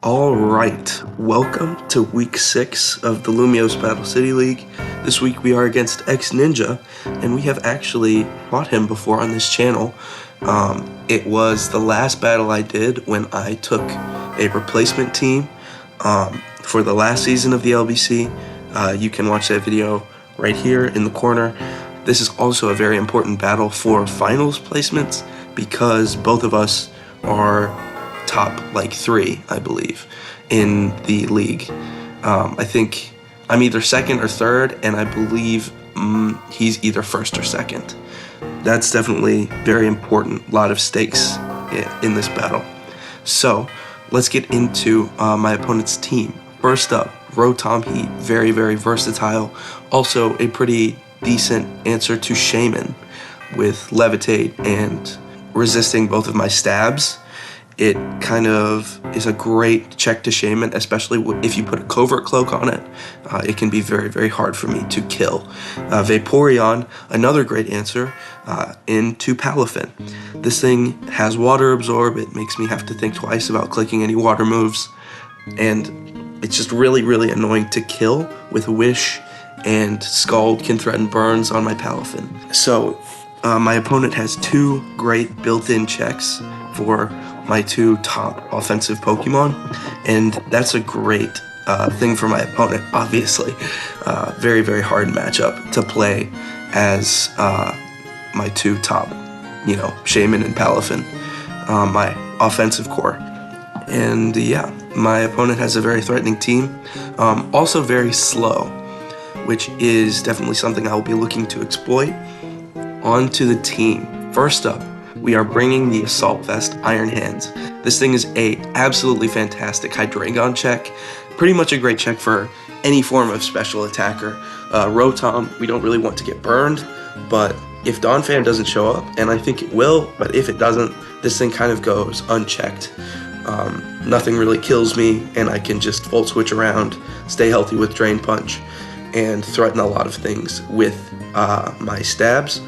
All right, welcome to week 6 of the Lumios Battle City League. This week we are against X-Ninja, and we have actually fought him before on this channel. It was the last battle I did when I took a replacement team for the last season of the LBC. You can watch that video right here in the corner. This is also a very important battle for finals placements because both of us are top 3, I believe, in the league. I think I'm either second or third, and I believe he's either first or second. That's definitely very important. A lot of stakes in this battle. So let's get into my opponent's team. First up, Rotom Heat, very, very versatile. Also a pretty decent answer to Shaman with Levitate and resisting both of my stabs. It kind of is a great check to Shaman, especially if you put a Covert Cloak on it. It can be very, very hard for me to kill. Vaporeon, another great answer into Palafin. This thing has Water Absorb. It makes me have to think twice about clicking any water moves. And it's just really, really annoying to kill with Wish, and Scald can threaten burns on my Palafin. So my opponent has 2 great built-in checks for my 2 top offensive Pokemon, and that's a great thing for my opponent, obviously. Very, very hard matchup to play as my 2 top, Shaman and Palafin, my offensive core. And yeah, my opponent has a very threatening team, also very slow, which is definitely something I will be looking to exploit. On to the team. First up, we are bringing the Assault Vest Iron Hands. This thing is a absolutely fantastic Hydreigon check. Pretty much a great check for any form of special attacker. Rotom, we don't really want to get burned, but if Donphan doesn't show up, and I think it will, but if it doesn't, this thing kind of goes unchecked. Nothing really kills me, and I can just Volt Switch around, stay healthy with Drain Punch, and threaten a lot of things with my stabs.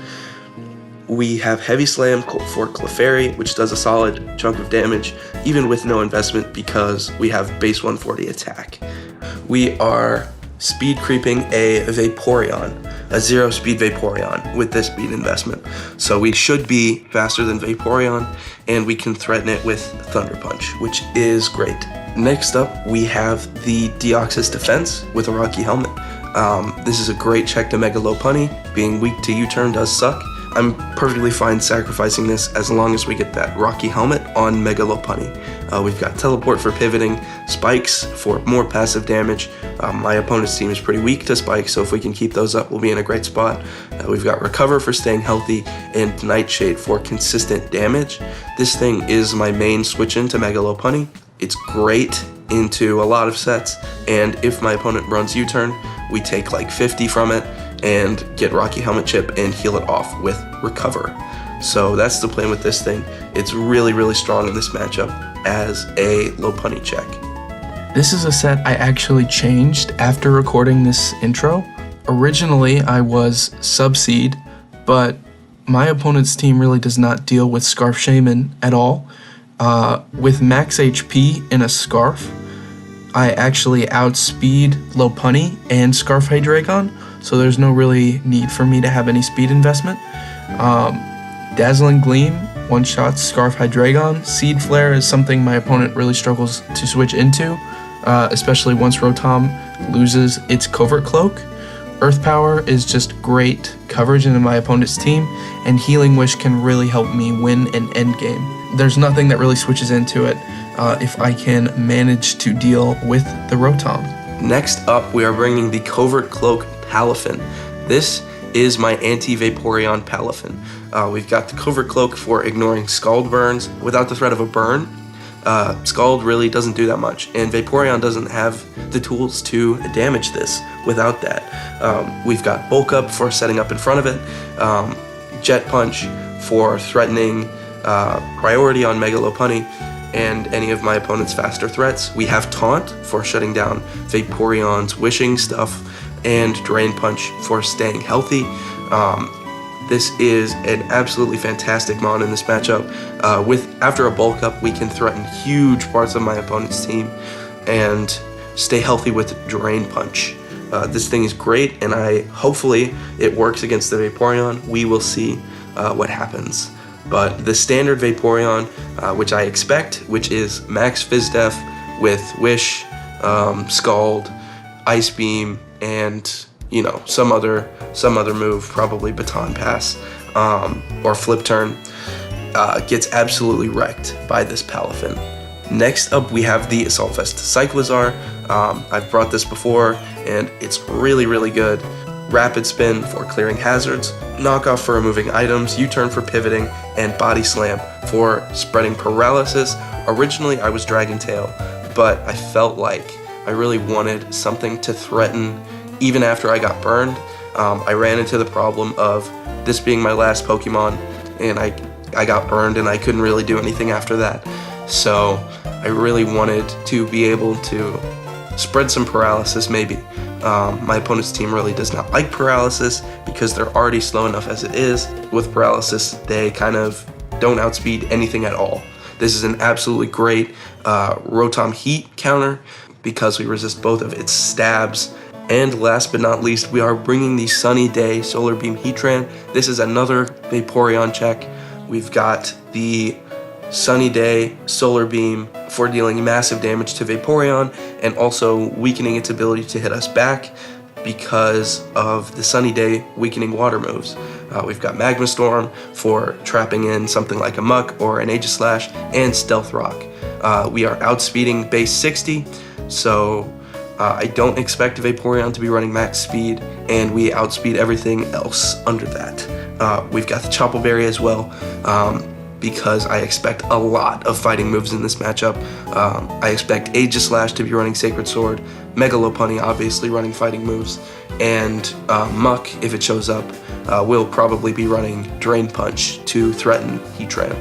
We have Heavy Slam for Clefairy, which does a solid chunk of damage, even with no investment because we have base 140 attack. We are speed creeping a Vaporeon, a 0-speed Vaporeon with this speed investment. So we should be faster than Vaporeon, and we can threaten it with Thunder Punch, which is great. Next up, we have the Deoxys Defense with a Rocky Helmet. This is a great check to Mega Lopunny. Being weak to U-turn does suck. I'm perfectly fine sacrificing this as long as we get that Rocky Helmet on Mega Lopunny. We've got Teleport for pivoting, Spikes for more passive damage. My opponent's team is pretty weak to Spikes, so if we can keep those up, we'll be in a great spot. We've got Recover for staying healthy, and Nightshade for consistent damage. This thing is my main switch into Mega Lopunny. It's great into a lot of sets, and if my opponent runs U-turn, we take 50 from it, and get Rocky Helmet Chip and heal it off with Recover. So that's the plan with this thing. It's really, really strong in this matchup as a Lopunny check. This is a set I actually changed after recording this intro. Originally, I was Sub-Seed, but my opponent's team really does not deal with Scarf Shaman at all. With max HP in a Scarf, I actually outspeed Lopunny and Scarf Hydreigon, so there's no really need for me to have any speed investment. Dazzling Gleam one-shots Scarf Hydreigon. Seed Flare is something my opponent really struggles to switch into, especially once Rotom loses its Covert Cloak. Earth Power is just great coverage into my opponent's team, and Healing Wish can really help me win an endgame. There's nothing that really switches into it if I can manage to deal with the Rotom. Next up, we are bringing the Covert Cloak Palafin. This is my anti-Vaporeon Palafin. We've got the Covert Cloak for ignoring Scald burns without the threat of a burn. Scald really doesn't do that much, and Vaporeon doesn't have the tools to damage this without that. We've got Bulk Up for setting up in front of it, Jet Punch for threatening priority on Mega Lopunny, and any of my opponent's faster threats. We have Taunt for shutting down Vaporeon's wishing stuff, and Drain Punch for staying healthy. This is an absolutely fantastic mon in this matchup. After a bulk up, we can threaten huge parts of my opponent's team and stay healthy with Drain Punch. This thing is great, and hopefully it works against the Vaporeon. We will see what happens. But the standard Vaporeon, which I expect, which is Max Fizdef with Wish, Scald, Ice Beam, and some other move, probably Baton Pass or Flip Turn, gets absolutely wrecked by this Palafin. Next up, we have the Assault Vest Cyclizar. I've brought this before, and it's really, really good. Rapid Spin for clearing hazards, Knockoff for removing items, U-Turn for pivoting, and Body Slam for spreading paralysis. Originally, I was Dragon Tail, but I felt like I really wanted something to threaten even after I got burned. I ran into the problem of this being my last Pokemon, and I got burned and I couldn't really do anything after that. So I really wanted to be able to spread some paralysis maybe. My opponent's team really does not like paralysis because they're already slow enough as it is. With paralysis, they kind of don't outspeed anything at all. This is an absolutely great Rotom Heat counter because we resist both of its stabs. And last but not least, we are bringing the Sunny Day Solar Beam Heatran. This is another Vaporeon check. We've got the Sunny Day Solar Beam for dealing massive damage to Vaporeon and also weakening its ability to hit us back because of the Sunny Day weakening water moves. We've got Magma Storm for trapping in something like a Muck or an Aegislash, and Stealth Rock. We are outspeeding base 60, so I don't expect Vaporeon to be running max speed, and we outspeed everything else under that. We've got the Chople Berry as well, because I expect a lot of fighting moves in this matchup. I expect Aegislash to be running Sacred Sword, Mega Lopunny obviously running fighting moves, and Muck, if it shows up, will probably be running Drain Punch to threaten Heatran.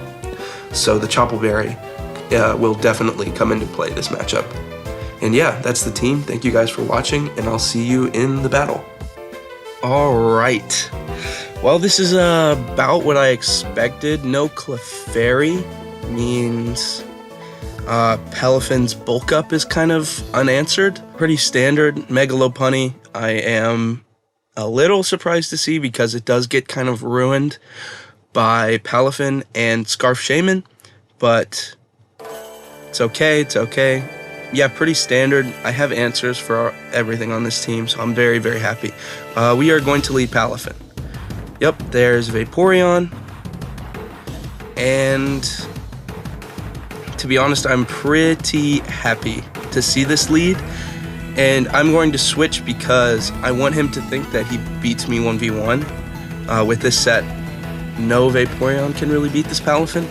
So the Chople Berry will definitely come into play this matchup. And yeah, that's the team. Thank you guys for watching, and I'll see you in the battle. Alright. Well, this is about what I expected. No Clefairy means Palafin's bulk up is kind of unanswered. Pretty standard. Megalopunny, I am a little surprised to see because it does get kind of ruined by Palafin and Scarf Shaman, but it's okay, it's okay. Yeah, pretty standard. I have answers for everything on this team, so I'm very, very happy. We are going to lead Palafin. Yep, there's Vaporeon. And to be honest, I'm pretty happy to see this lead. And I'm going to switch because I want him to think that he beats me 1v1. With this set, no Vaporeon can really beat this Palafin.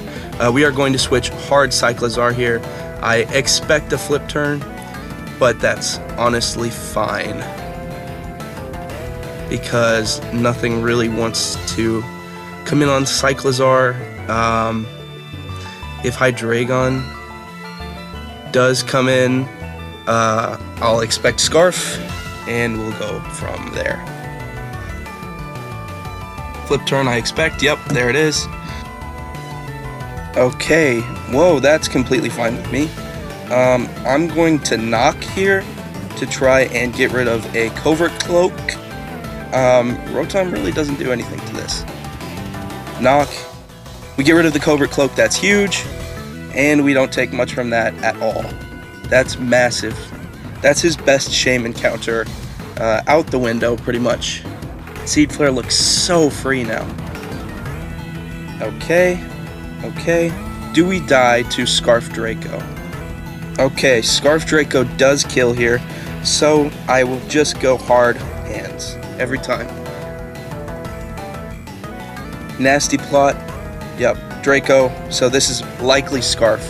We are going to switch hard Cyclizar here. I expect a flip turn, but that's honestly fine because nothing really wants to come in on Cyclizar. If Hydreigon does come in, I'll expect Scarf, and we'll go from there. Flip turn I expect, yep, there it is. Okay, whoa, that's completely fine with me. I'm going to knock here to try and get rid of a Covert Cloak. Rotom really doesn't do anything to this. Knock. We get rid of the Covert Cloak, that's huge. And we don't take much from that at all. That's massive. That's his best Shaman counter out the window, pretty much. Seed Flare looks so free now. Okay. Okay, do we die to Scarf Draco? Okay, Scarf Draco does kill here, so I will just go hard hands every time. Nasty plot, yep, Draco, so this is likely Scarf,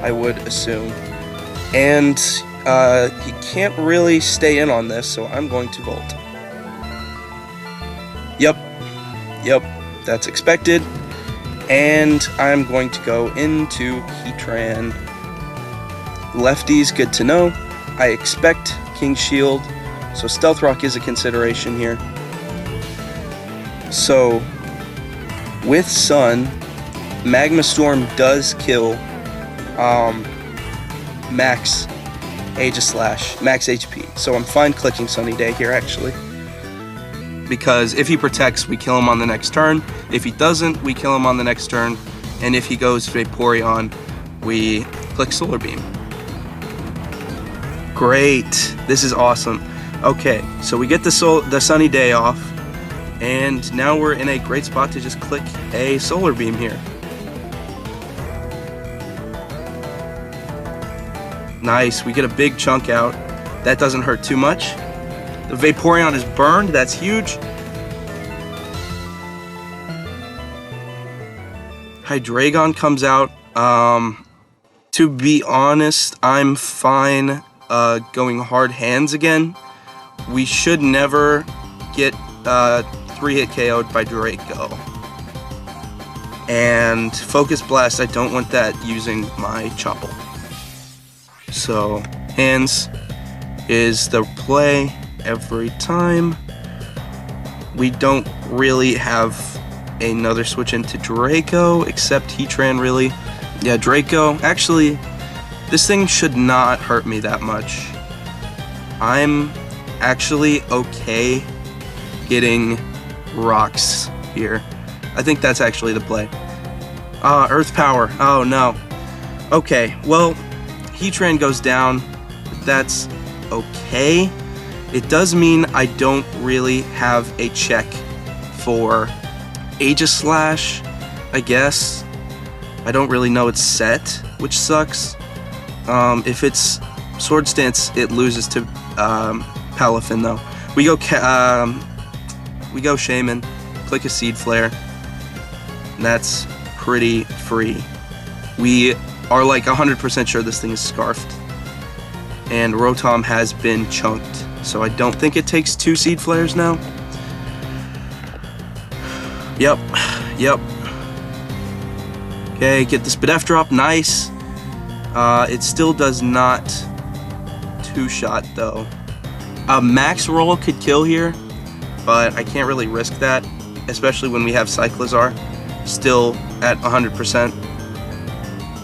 I would assume. And he can't really stay in on this, so I'm going to Volt. Yep, that's expected. And I'm going to go into Heatran. Lefties, good to know. I expect King Shield, so Stealth Rock is a consideration here. So with Sun, Magma Storm does kill max Aegislash, max HP. So I'm fine clicking Sunny Day here, actually. Because if he protects, we kill him on the next turn. If he doesn't, we kill him on the next turn. And if he goes Vaporeon, we click Solar Beam. Great. This is awesome. Okay, so we get the Sunny Day off. And now we're in a great spot to just click a Solar Beam here. Nice, we get a big chunk out. That doesn't hurt too much. The Vaporeon is burned, that's huge. Hydreigon comes out. To be honest, I'm fine going hard hands again. We should never get 3-hit KO'd by Draco. And Focus Blast, I don't want that using my Chople. So, hands is the play every time. We don't really have another switch into Draco, except Heatran, really. Yeah, Draco. Actually, this thing should not hurt me that much. I'm actually okay getting rocks here. I think that's actually the play. Earth Power. Oh, no. Okay, well, Heatran goes down. That's okay. It does mean I don't really have a check for Aegislash, I guess. I don't really know it's set, which sucks. If it's Sword Stance, it loses to Palafin, though. We go Shaman, click a Seed Flare. And that's pretty free. We are like 100% sure this thing is Scarfed. And Rotom has been chunked. So I don't think it takes 2 Seed Flares now. Yep. Okay, get the Spadef drop, nice. It still does not 2-shot though. Max Roll could kill here, but I can't really risk that, especially when we have Cyclizar still at 100%.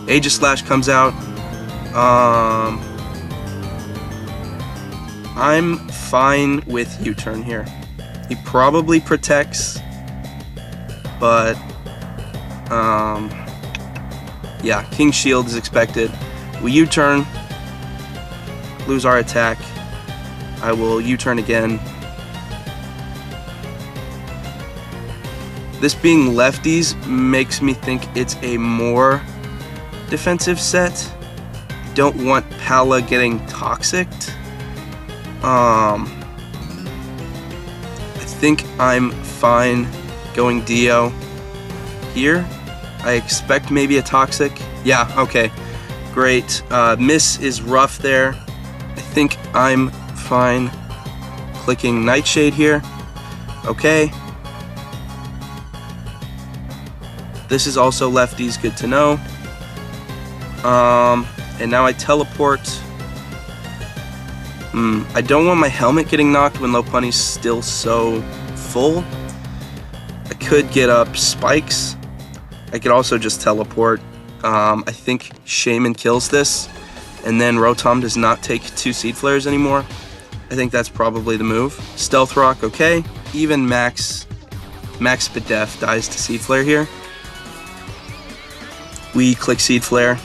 Aegislash comes out. I'm fine with U-turn here. He probably protects, but yeah, King Shield is expected. We U-turn, lose our attack. I will U-turn again. This being lefties makes me think it's a more defensive set. Don't want Pala getting toxicked. I think I'm fine going Dio here. I expect maybe a Toxic. Yeah, okay. Great. Miss is rough there. I think I'm fine clicking Nightshade here. Okay. This is also lefties, good to know. And now I teleport. I don't want my helmet getting knocked when Lopunny's still so full. I could get up spikes. I could also just teleport. I think Shaman kills this, and then Rotom does not take 2 Seed Flares anymore. I think that's probably the move. Stealth Rock, okay. Even Max Spadef dies to Seed Flare here. We click Seed Flare.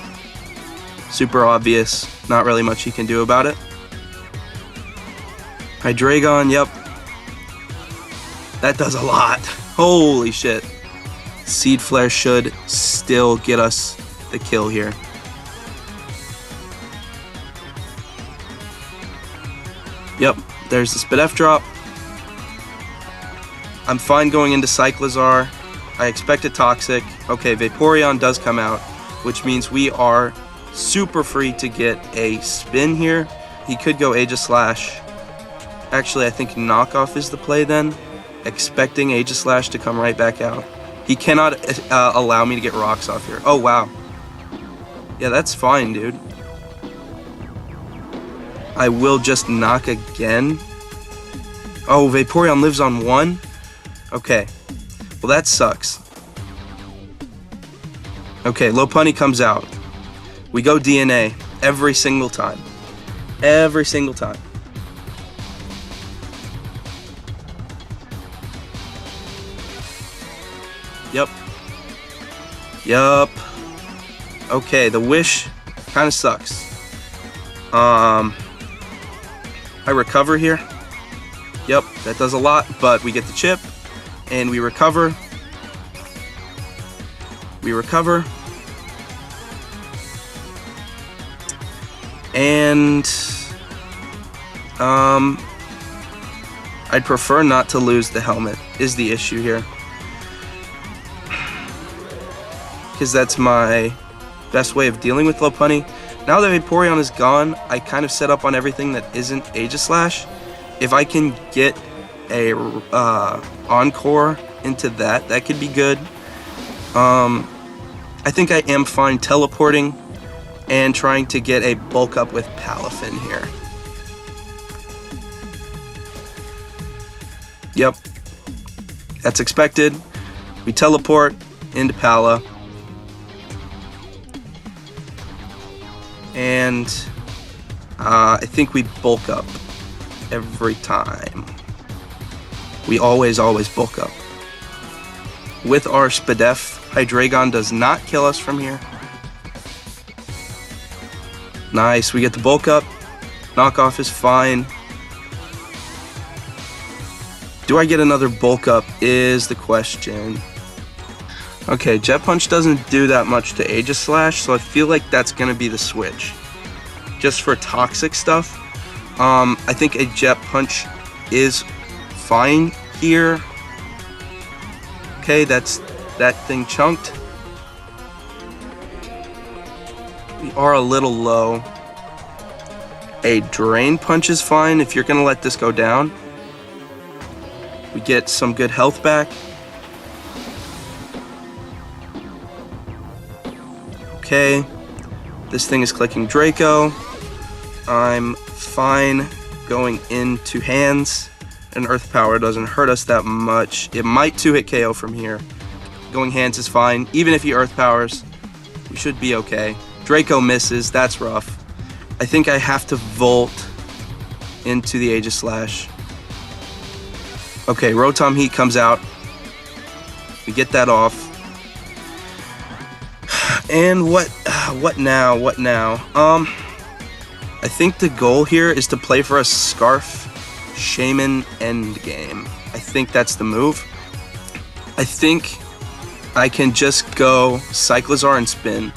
Super obvious. Not really much he can do about it. Hydreigon, yep. That does a lot. Holy shit. Seed Flare should still get us the kill here. Yep, there's the Spadef drop. I'm fine going into Cyclizar. I expect a Toxic. Okay, Vaporeon does come out, which means we are super free to get a spin here. He could go Aegislash. Actually, I think Knockoff is the play then. Expecting Aegislash to come right back out. He cannot allow me to get rocks off here. Oh, wow. Yeah, that's fine, dude. I will just knock again. Oh, Vaporeon lives on 1? Okay. Well, that sucks. Okay, Lopunny comes out. We go DNA every single time. Every single time. Yep. Yup. Okay, the wish kind of sucks. I recover here. Yep, that does a lot, but we get the chip, and we recover. We recover. And I'd prefer not to lose the helmet is the issue here. Because that's my best way of dealing with Lopunny. Now that Vaporeon is gone, I kind of set up on everything that isn't Aegislash. If I can get a Encore into that, that could be good. I think I am fine teleporting and trying to get a bulk up with Palafin here. Yep, that's expected. We teleport into Pala. And I think we bulk up every time. We always bulk up. With our Spadef, Hydreigon does not kill us from here. Nice, we get the bulk up. Knockoff is fine. Do I get another bulk up is the question. Okay, Jet Punch doesn't do that much to Aegislash, so I feel like that's gonna be the switch. Just for toxic stuff. I think a Jet Punch is fine here. Okay, that's that thing chunked. We are a little low. A Drain Punch is fine if you're gonna let this go down. We get some good health back. Okay, this thing is clicking Draco. I'm fine going into hands, and Earth Power doesn't hurt us that much. It might 2-hit KO from here. Going hands is fine. Even if he Earth Powers, we should be okay. Draco misses, that's rough. I think I have to Volt into the Aegislash. Okay, Rotom Heat comes out. We get that off. And what now? I think the goal here is to play for a Scarf Shaman endgame. I think that's the move. I think I can just go Cyclizar and spin.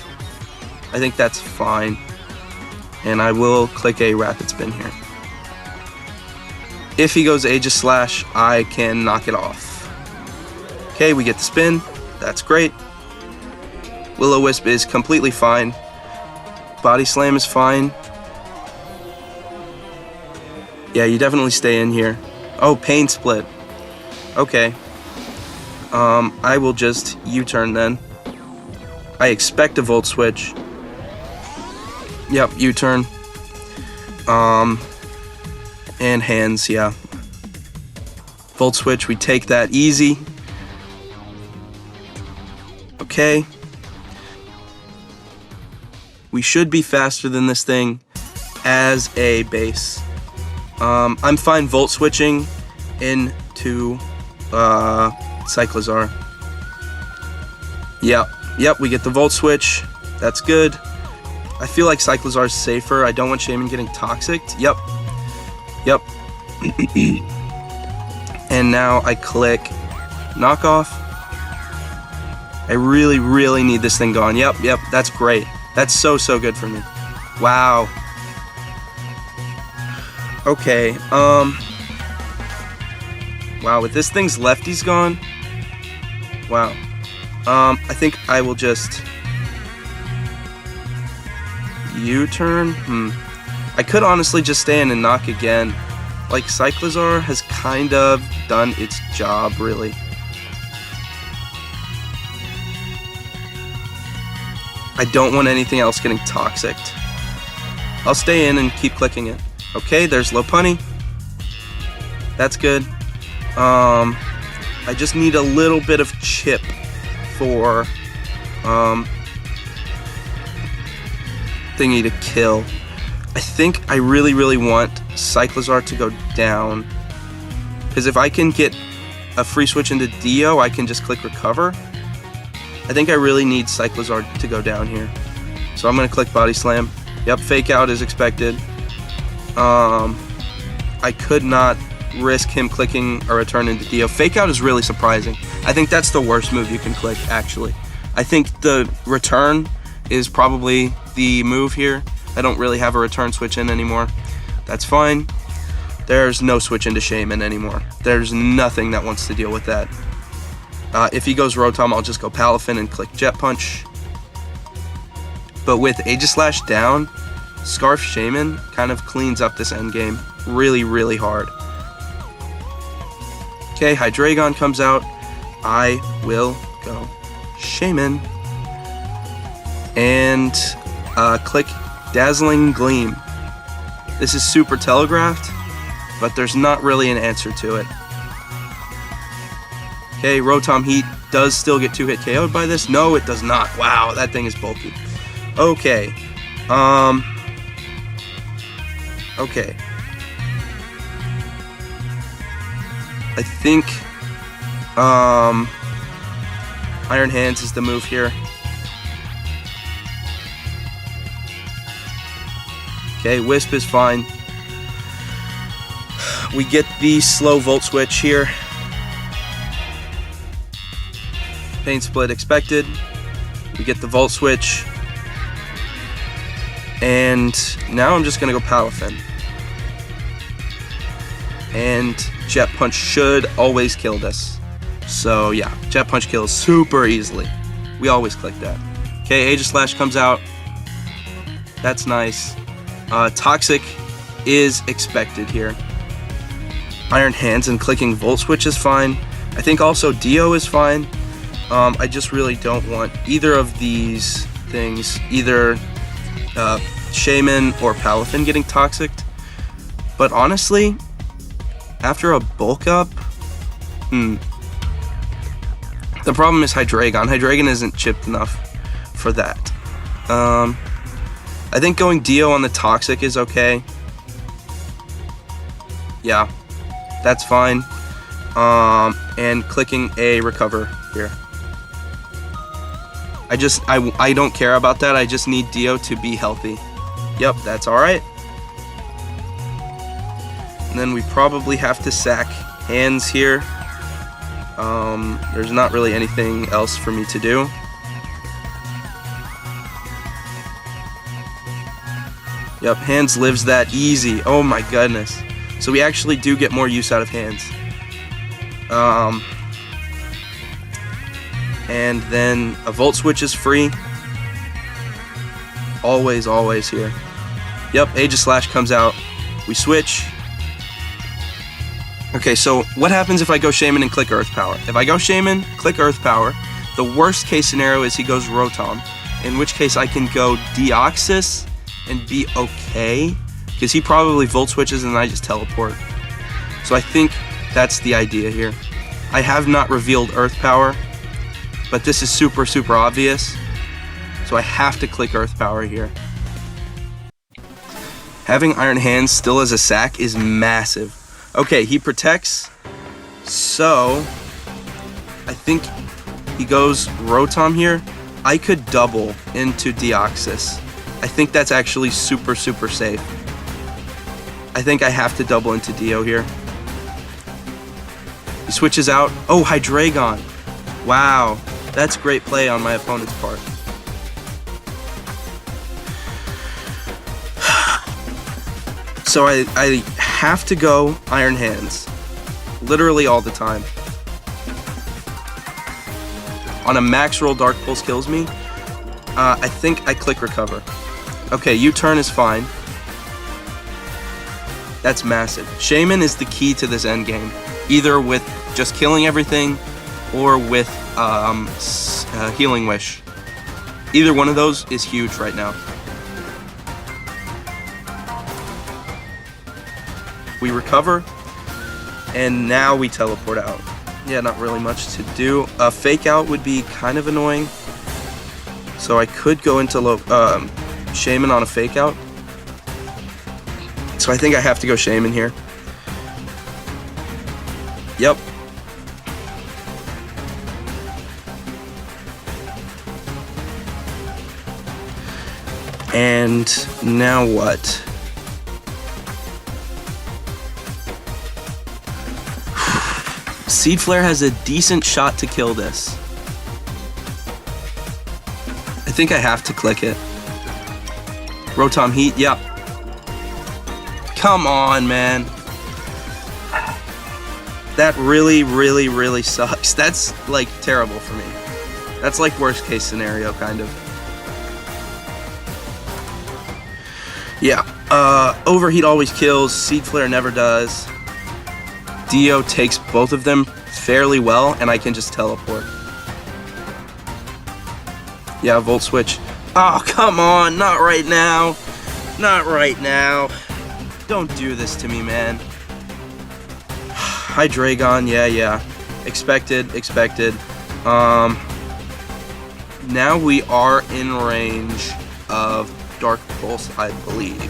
I think that's fine. And I will click a Rapid Spin here. If he goes Aegislash, I can knock it off. Okay, we get the spin. That's great. Will-O-Wisp is completely fine. Body Slam is fine. Yeah, you definitely stay in here. Oh, Pain Split. Okay. I will just U-turn then. I expect a Volt Switch. Yep, U-turn. And hands, yeah. Volt Switch, we take that easy. Okay. We should be faster than this thing as a base. I'm fine Volt Switching into Cyclizar. Yep, we get the Volt Switch. That's good. I feel like Cyclizar is safer. I don't want Shaman getting toxic. Yep. And now I click Knockoff. I really need this thing gone. Yep, that's great. That's so good for me. Wow. Okay, wow, with this thing's lefties gone. Wow. I think I will just U-turn. I could honestly just stay in and knock again. Like, Cyclizar has kind of done its job, really. I don't want anything else getting toxic. I'll stay in and keep clicking it. Okay, there's Lopunny. That's good. I just need a little bit of chip for thingy to kill. I think I really want Cyclizar to go down. Because if I can get a free switch into Dio, I can just click recover. I think I really need Cyclizar to go down here. So I'm going to click Body Slam. Yep, Fake Out is expected. I could not risk him clicking a return into Dio. Fake Out is really surprising. I think that's the worst move you can click, actually. I think the return is probably the move here. I don't really have a return switch in anymore. That's fine. There's no switch into Shaman anymore. There's nothing that wants to deal with that. If he goes Rotom, I'll just go Palafin and click Jet Punch. But with Aegislash down, Scarf Shaman kind of cleans up this endgame really hard. Okay, Hydreigon comes out. I will go Shaman. And click Dazzling Gleam. This is super telegraphed, but there's not really an answer to it. Okay, Rotom Heat does still get 2-hit KO'd by this. No, it does not. Wow, that thing is bulky. Okay. Okay. I think Iron Hands is the move here. Okay, Wisp is fine. We get the slow Volt Switch here. Pain Split expected. We get the Volt Switch. And now I'm just going to go Palafin. And Jet Punch should always kill this. So yeah, Jet Punch kills super easily. We always click that. Okay, Aegislash comes out. That's nice. Toxic is expected here. Iron Hands and clicking Volt Switch is fine. I think also Dio is fine. I just really don't want either of these things, either Shaman or Palafin getting toxicked. But honestly, after a bulk up, the problem is Hydreigon. Hydreigon isn't chipped enough for that. I think going Dio on the Toxic is okay. Yeah, that's fine. And clicking a Recover here. I don't care about that. I just need Dio to be healthy. Yep, that's alright. And then we probably have to sack Hands here. There's not really anything else for me to do. Yep, Hands lives that easy. Oh my goodness. So we actually do get more use out of Hands. And then a Volt Switch is free. Always here. Yep, Aegislash comes out. We switch. Okay, so what happens if I go Shaman and click Earth Power? If I go Shaman, click Earth Power, the worst case scenario is he goes Rotom, in which case I can go Deoxys and be okay, because he probably Volt Switches and I just teleport. So I think that's the idea here. I have not revealed Earth Power, but this is super obvious, so I have to click Earth Power here. Having Iron Hands still as a sack is massive. Okay, he protects, so I think he goes Rotom here. I could double into Deoxys. I think that's actually super safe. I think I have to double into Dio here. He switches out. Oh, Hydreigon. Wow, that's great play on my opponent's part. So I have to go Iron Hands. Literally all the time. On a max roll, Dark Pulse kills me. I think I click Recover. Okay, U-turn is fine. That's massive. Shaman is the key to this endgame. Either with just killing everything or with Healing Wish. Either one of those is huge right now. We recover, and now we teleport out. Yeah, not really much to do. A Fake Out would be kind of annoying. So I could go into Shaman on a fake out. So I think I have to go Shaman here. Yep. And now what? Seed Flare has a decent shot to kill this. I think I have to click it. Rotom Heat, yep. Come on, man. That really, really, really sucks. That's like terrible for me. That's like worst case scenario, kind of. Yeah, Overheat always kills, Seed Flare never does. Dio takes both of them fairly well, and I can just teleport. Yeah, Volt Switch. Oh, come on, not right now. Not right now. Don't do this to me, man. Hydreigon, yeah. Expected. Now we are in range of Dark Pulse, I believe.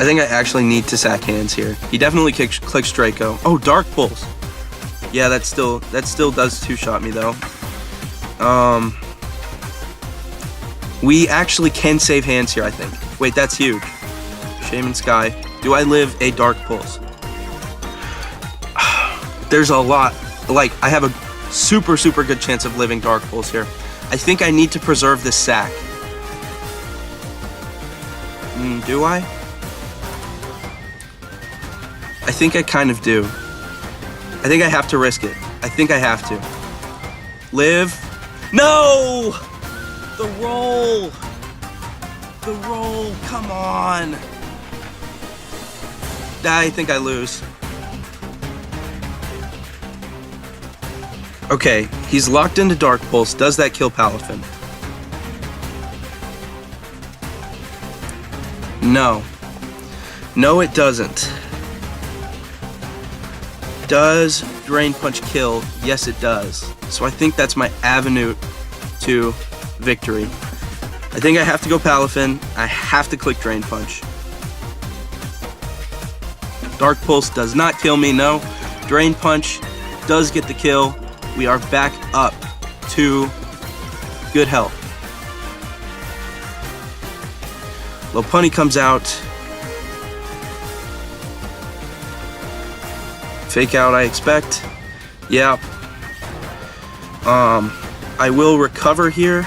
I think I actually need to sack hands here. He definitely clicks Draco. Oh, Dark Pulse. Yeah, that still does two-shot me though. We actually can save hands here, I think. Wait, that's huge. Shaman Sky. Do I live a Dark Pulse? There's a lot. Like, I have a super good chance of living Dark Pulse here. I think I need to preserve this sack. Do I? I think I kind of do. I think I have to risk it. I think I have to. Live. No! The roll! The roll, come on! I think I lose. Okay, he's locked into Dark Pulse. Does that kill Palafin? No. No, it doesn't. Does Drain Punch kill? Yes, it does. So I think that's my avenue to victory. I think I have to go Palafin. I have to click Drain Punch. Dark Pulse does not kill me, no. Drain Punch does get the kill. We are back up to good health. Lopunny comes out. Fake out, I expect. Yeah. I will recover here.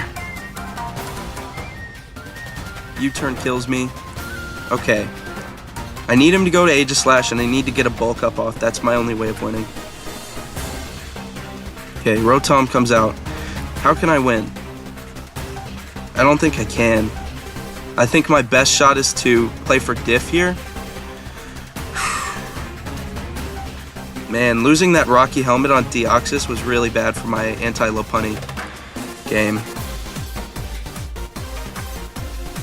U-turn kills me. Okay. I need him to go to Aegislash, and I need to get a bulk up off. That's my only way of winning. Okay, Rotom comes out. How can I win? I don't think I can. I think my best shot is to play for Diff here. Man, losing that Rocky Helmet on Deoxys was really bad for my anti-Lopunny game.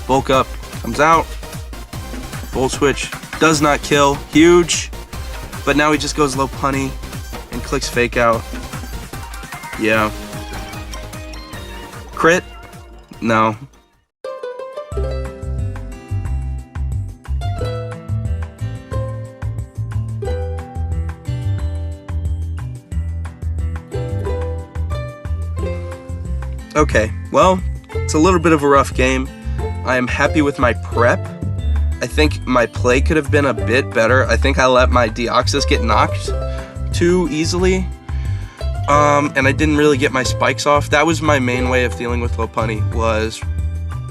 Bulk up, comes out. Volt Switch does not kill, huge. But now he just goes Lopunny and clicks Fake Out. Yeah. Crit? No. Okay, well, it's a little bit of a rough game. I am happy with my prep. I think my play could have been a bit better. I think I let my Deoxys get knocked too easily. And I didn't really get my spikes off. That was my main way of dealing with Lopunny, was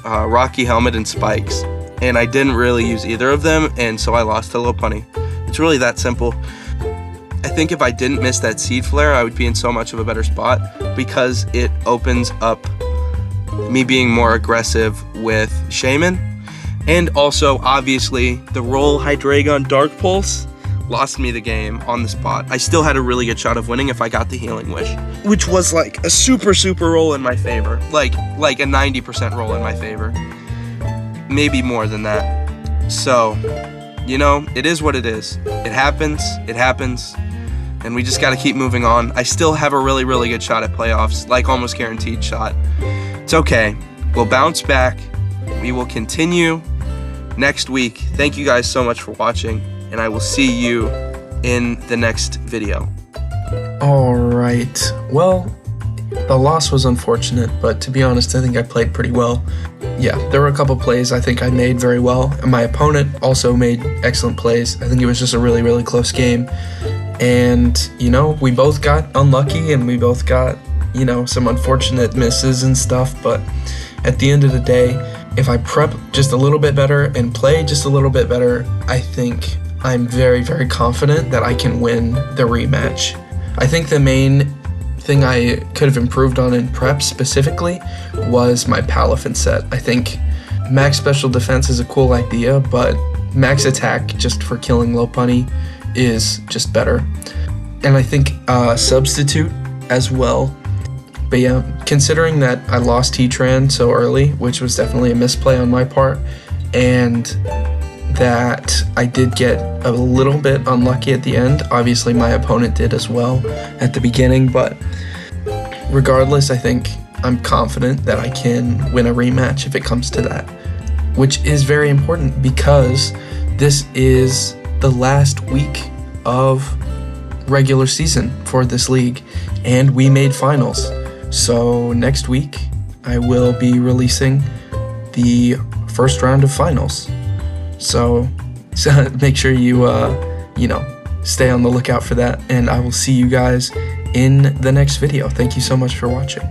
Rocky Helmet and spikes. And I didn't really use either of them, and so I lost to Lopunny. It's really that simple. I think if I didn't miss that Seed Flare, I would be in so much of a better spot, because it opens up me being more aggressive with Shaman. And also, obviously, the roll Hydreigon Dark Pulse lost me the game on the spot. I still had a really good shot of winning if I got the Healing Wish, which was like a super roll in my favor. Like a 90% roll in my favor. Maybe more than that. So, you know, it is what it is. It happens, and we just gotta keep moving on. I still have a really good shot at playoffs, like almost guaranteed shot. It's okay. We'll bounce back. We will continue next week. Thank you guys so much for watching, and I will see you in the next video. Alright, well, the loss was unfortunate, but to be honest, I think I played pretty well. Yeah, there were a couple plays I think I made very well, and my opponent also made excellent plays. I think it was just a really, really close game. And, you know, we both got unlucky, and we both got, you know, some unfortunate misses and stuff, but at the end of the day, if I prep just a little bit better and play just a little bit better, I think I'm very, very confident that I can win the rematch. I think the main thing I could have improved on in prep specifically was my Palafin set. I think max special defense is a cool idea, but max attack just for killing low punny is just better. And I think substitute as well. But yeah, considering that I lost T-Tran so early, which was definitely a misplay on my part, and that I did get a little bit unlucky at the end. Obviously my opponent did as well at the beginning, but regardless, I think I'm confident that I can win a rematch if it comes to that, which is very important because this is the last week of regular season for this league, and we made finals. So next week I will be releasing the first round of finals. So make sure you, stay on the lookout for that, and I will see you guys in the next video. Thank you so much for watching.